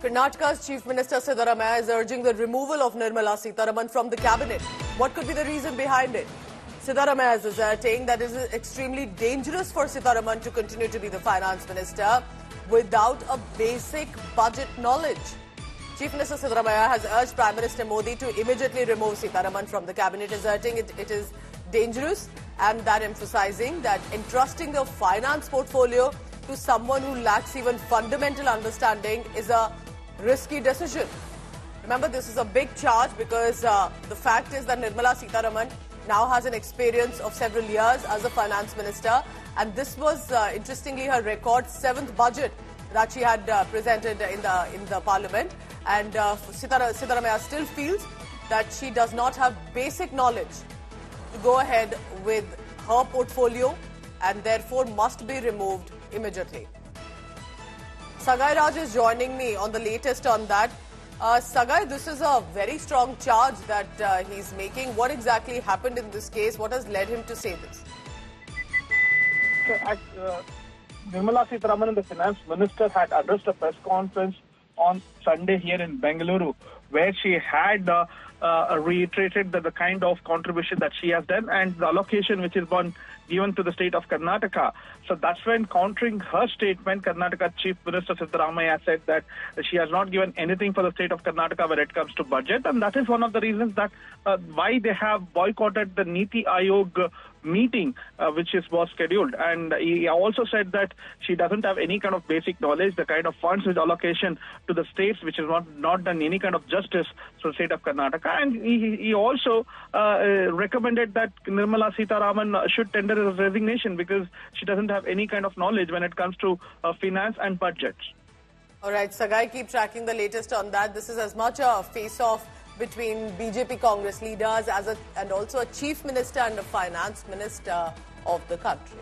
Karnataka's Chief Minister Siddaramaiah is urging the removal of Nirmala Sitharaman from the cabinet. What could be the reason behind it? Siddaramaiah is asserting that it is extremely dangerous for Sitharaman to continue to be the finance minister without a basic budget knowledge. Chief Minister Siddaramaiah has urged Prime Minister Modi to immediately remove Sitharaman from the cabinet, asserting it is dangerous, and that emphasizing that entrusting the finance portfolio to someone who lacks even fundamental understanding is a risky decision. Remember, this is a big charge because the fact is that Nirmala Sitharaman now has an experience of several years as a finance minister, and this was interestingly her record 7th budget that she had presented in the parliament. And Siddaramaiah still feels that she does not have basic knowledge to go ahead with her portfolio and therefore must be removed immediately. Sagai Raj is joining me on the latest on that. Sagai, this is a very strong charge that he's making. What exactly happened in this case? What has led him to say this? Nirmala Sitharaman, the finance minister, had addressed a press conference on Sunday here in Bengaluru, where she had reiterated the kind of contribution that she has done and the allocation which is given to the state of Karnataka. So that's when, countering her statement, Karnataka Chief Minister Siddaramaiah said that she has not given anything for the state of Karnataka when it comes to budget, and that is one of the reasons that why they have boycotted the Niti Aayog meeting which was scheduled. And he also said that she doesn't have any kind of basic knowledge, the kind of funds with allocation to the states which has not done any kind of justice to the state of Karnataka. And he also recommended that Nirmala Sitharaman should tender his resignation because she doesn't have any kind of knowledge when it comes to finance and budget. All right, Sagai, keep tracking the latest on that. This is as much a face-off between BJP Congress leaders and also a chief minister and a finance minister of the country.